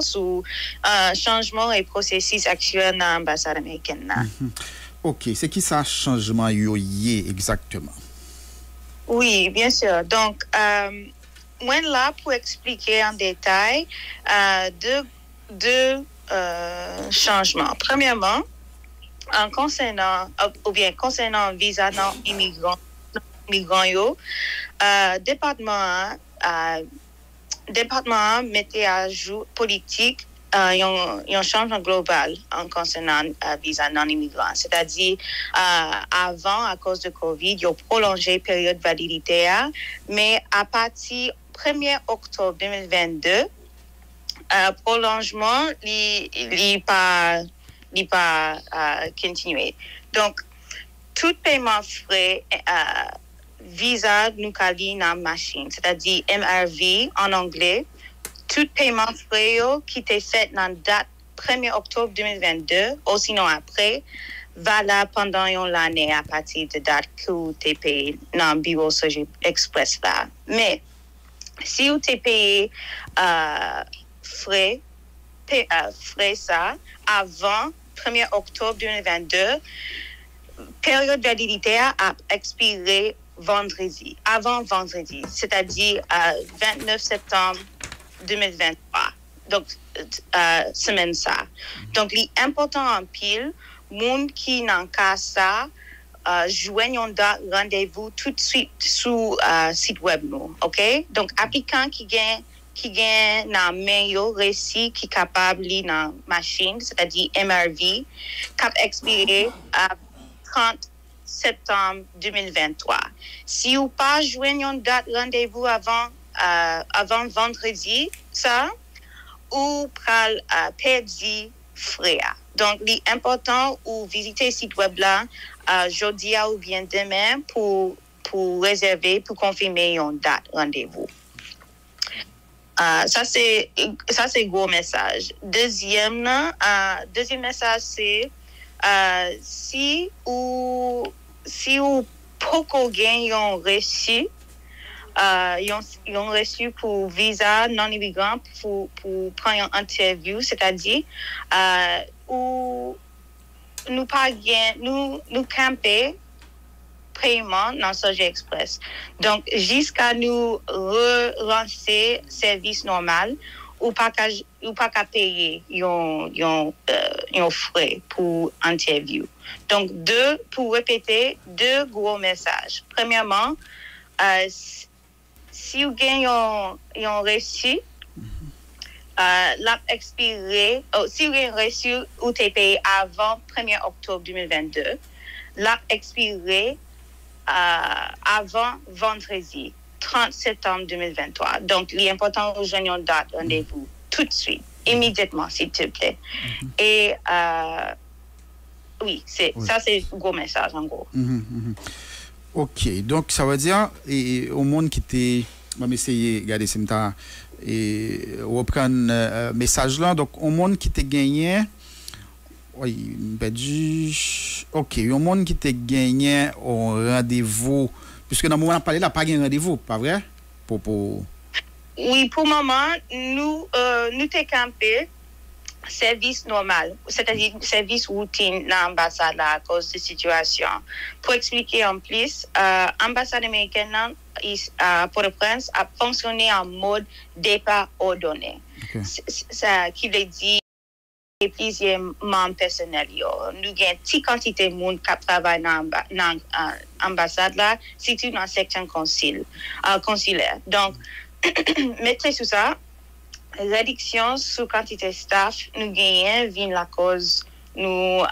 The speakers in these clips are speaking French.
sur changement et processus actuel dans l'ambassade américaine. OK, c'est qui ça changement yoyé exactement? Oui, bien sûr. Donc, moi là pour expliquer en détail deux changements. Premièrement, concernant visa non immigrant yo, département mettait à jour politique un changement global en concernant visa non immigrant. C'est-à-dire, avant, à cause de COVID, ils ont prolongé la période de validité, mais à partir du 1er octobre 2022, prolongement, il pas continué. Donc, tout paiement frais, visa nous cali dans machine, c'est-à-dire MRV en anglais, tout paiement frais qui était fait dans date 1er octobre 2022, ou sinon après, valable pendant une année à partir de date que vous avez payé dans le bureau Sogep Express là. Mais, si vous avez payé frais ça avant 1er octobre 2022, période de validité a expiré avant vendredi, c'est-à-dire 29 septembre 2023. Donc, semaine ça. Donc, l'important en pile, monde qui n'en cas ça, joignent un rendez-vous tout de suite sur site web nous, OK? Donc, applicant qui gagne dans main récit qui capable li dans machine, c'est-à-dire MRV, cap expiré à 30 septembre 2023. Si vous pas joignez une date rendez-vous avant vendredi, ça, ou pral perdre frais. Donc, l'important ou visiter le site web là, jeudi ou bien demain pour réserver, pour confirmer une date rendez-vous. Ça c'est gros message. Deuxième message c'est si ou poko gagne un reçu pour visa non immigrant pour prendre une interview, c'est-à-dire ou nous pas gain nous camper paiement dans Sogep Express. Donc, jusqu'à nous relancer service normal, ou pas qu'à payer un frais pour interview. Donc, pour répéter, deux gros messages. Premièrement, si vous gagnez un reçu, l'a expiré, si vous avez reçu ou t'es payé avant 1er octobre 2022, l'a expiré avant vendredi 30 septembre 2023. Donc, l'important est de une date rendez-vous tout de suite, immédiatement, s'il te plaît. Et oui, ça c'est un gros message en gros. OK, donc ça veut dire au monde qui était on va essayer regarder si m'ta et reprendre message là, donc au monde qui était gagné. Oui, OK, un monde qui t'a gagné un rendez-vous puisque dans le moment on a parlé là pas gagné rendez-vous, pas vrai? Oui, pour le moment nous t'es campé service normal, c'est-à-dire service routine dans l'ambassade à cause de situation. Pour expliquer en plus, l'ambassade américaine Port-au-Prince a fonctionné en mode départ ordonné. Okay. Ça qui veut dire plusieurs membres personnels. Nous avons une petite quantité de monde qui travaille dans l'ambassade là, surtout dans la section consulaire. Donc, mettre sur ça, réduction sur quantité de staff, nous gagnons vient la cause nous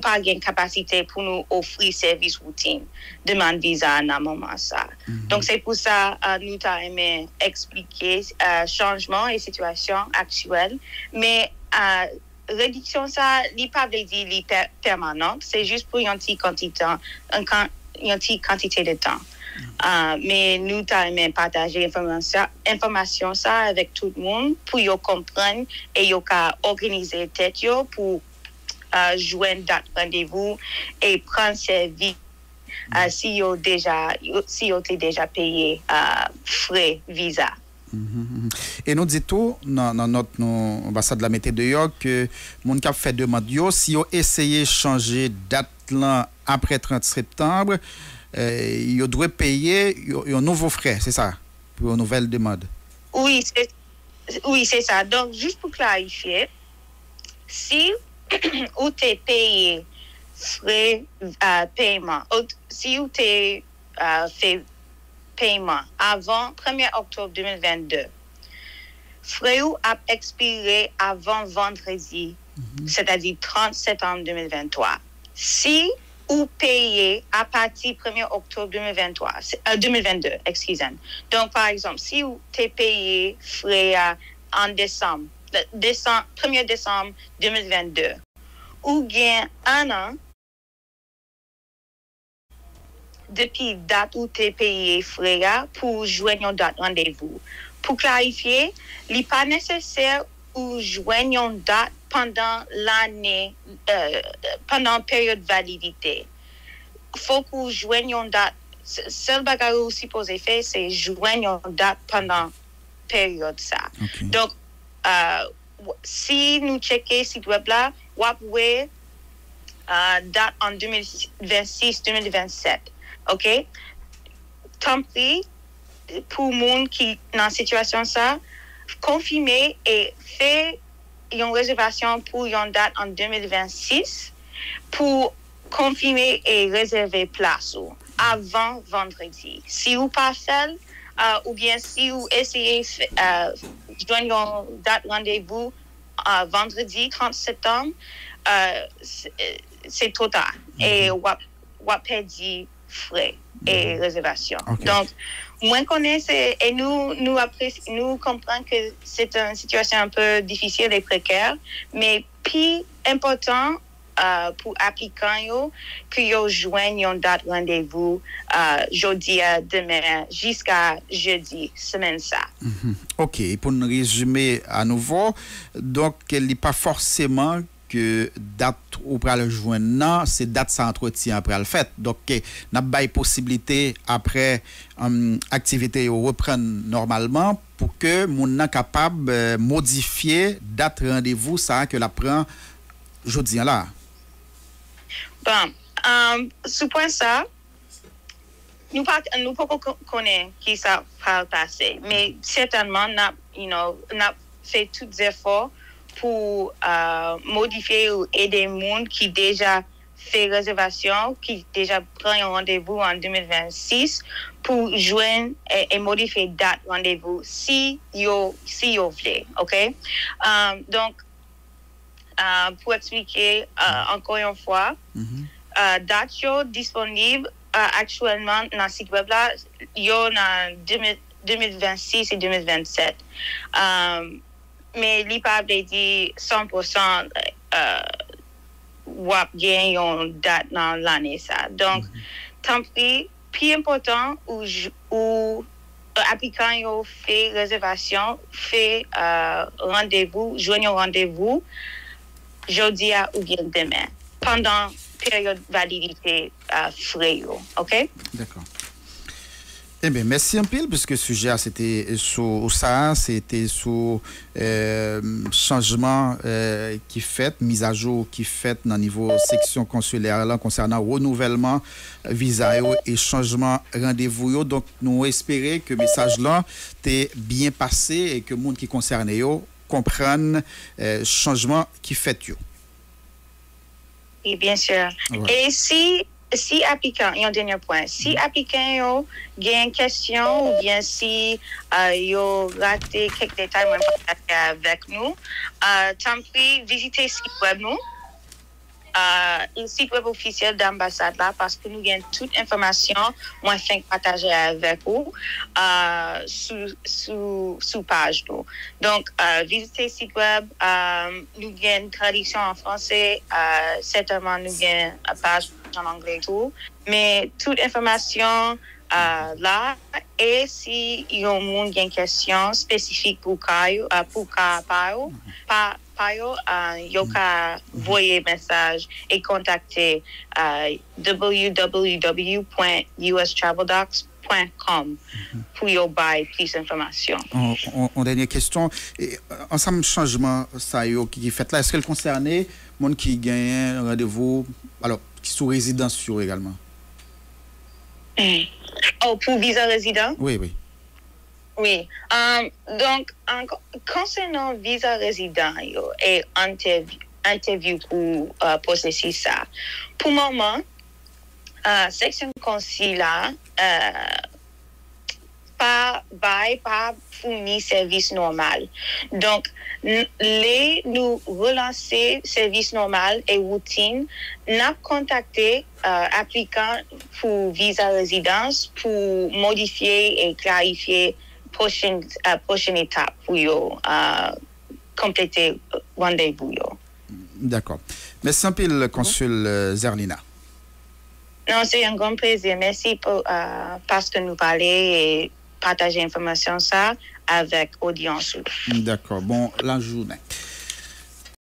pas gain capacité pour nous offrir service routine demande visa dans moment ça. Donc c'est pour ça nous t'a aimé expliquer changement et situation actuelle, mais réduction ça il pas veut dire permanente, c'est juste pour une petite quantité de temps. Mais nous t'aimons partager information ça avec tout le monde pour yo comprendre et yo organiser tête yo pour joindre date rendez-vous et prendre service si yo t'es déjà payé frais visa. Et nous dit tout dans notre ambassade de la météo de York que mon cap fait demande yo si yo essayer changer date là après 30 septembre yo doit payer un nouveau frais, c'est ça pour une nouvelle demande. Oui, c'est ça. Donc juste pour clarifier, si ou t'es payé frais paiement, si ou t'es fait paiement avant 1er octobre 2022, frais ou a expiré avant vendredi, c'est-à-dire 30 septembre 2023. Si ou payé à partir 1er octobre 2022, excusez-moi. Donc, par exemple, si vous t'es payé frais en décembre, 1er décembre 2022, ou bien un an, depuis date où tu es payé frais pour joindre une date rendez-vous. Pour clarifier, il n'est pas nécessaire ou joindre une date pendant l'année, pendant la période de validité. Il faut que vous joigniez une date. Seul bagage que vous supposez faire, c'est joindre une date pendant la période ça. Okay. Donc, si nous checkons site web là, vous pouvez date en 2026-2027. OK? Tant pis, pour les gens qui sont dans cette situation, ça, confirmer et faire une réservation pour une date en 2026 pour confirmer et réserver place avant vendredi. Si vous pas fait, ou bien si vous essayez de joindre une date rendez-vous vendredi 30 septembre, c'est trop tard. Et vous perdez frais et réservation. Okay. Donc, moi, connaissez et nous comprenons que c'est une situation un peu difficile et précaire, mais plus important pour applicants que yo joignent une date rendez-vous jeudi à demain jusqu'à jeudi semaine ça. OK, pour nous résumer à nouveau, donc il n'est pas forcément que date ou pral joindre c'est date ça entretien après le fait. Donc n'a pas possibilité après activité reprendre normalement pour que mon n'a capable modifier date rendez-vous ça que la prend jeudi là. Bon, ce point ça nous pas connaître qui ça va passer, mais certainement n'a fait tous les efforts pour modifier ou aider les gens qui déjà fait réservation, qui déjà prend un rendez-vous en 2026 pour joindre et modifier date rendez-vous si yo voulez, OK? Donc pour expliquer encore une fois, date disponible actuellement dans le site web là, yo dans 2026 et 2027. Mais l'IPAB dit 100% wap gagne une date dans l'année ça. Donc, tant pis, plus important ou applicant yo fait réservation, fait rendez-vous, joignez un rendez-vous jeudi ou bien demain pendant période validité frais, OK? D'accord. Eh bien, merci un peu, puisque le sujet c'était sur ça, c'était sur changement qui fait, mise à jour qui fait dans le niveau section consulaire là, concernant renouvellement visa et changement rendez-vous. Donc, nous espérons que le message là t'est bien passé et que le monde qui concerne comprenne changement qui fait. Oui, bien sûr. Ouais. Et si applicant, il y a un dernier point, si applicant a une question ou bien si il a raté quelques détails avec nous, tant pis, visitez le site web nous, le site web officiel d'ambassade là, parce que nous avons toute information, moi je vais partager avec vous sous page nous. Donc, visitez le site web, nous avons une traduction en français, certainement nous avons une page en anglais tout, mais toute information là, et si il y a une question spécifique pour Payo, il y a envoyer message et contacter www.ustraveldocs.com .com pour y avoir plus d'informations. En dernière question, ensemble changement ça qui fait là, est-ce qu'elle concernait monde qui gagne un rendez-vous, alors qui sont résidents sur également? Oh, pour visa résident? Oui, oui. Oui. Donc, concernant visa résident et interview pour processus ça, pour le moment, section consulat pas fournir service normal. Donc, nous relancer service normal et routine, n'a contacté applicants pour visa résidence pour modifier et clarifier prochaine étape pour compléter rendez-vous. D'accord. Merci un peu, le consul Zerlina. Non, c'est un grand plaisir. Merci pour parce que nous parler et partager l'information ça avec l'audience. D'accord. Bon, la journée.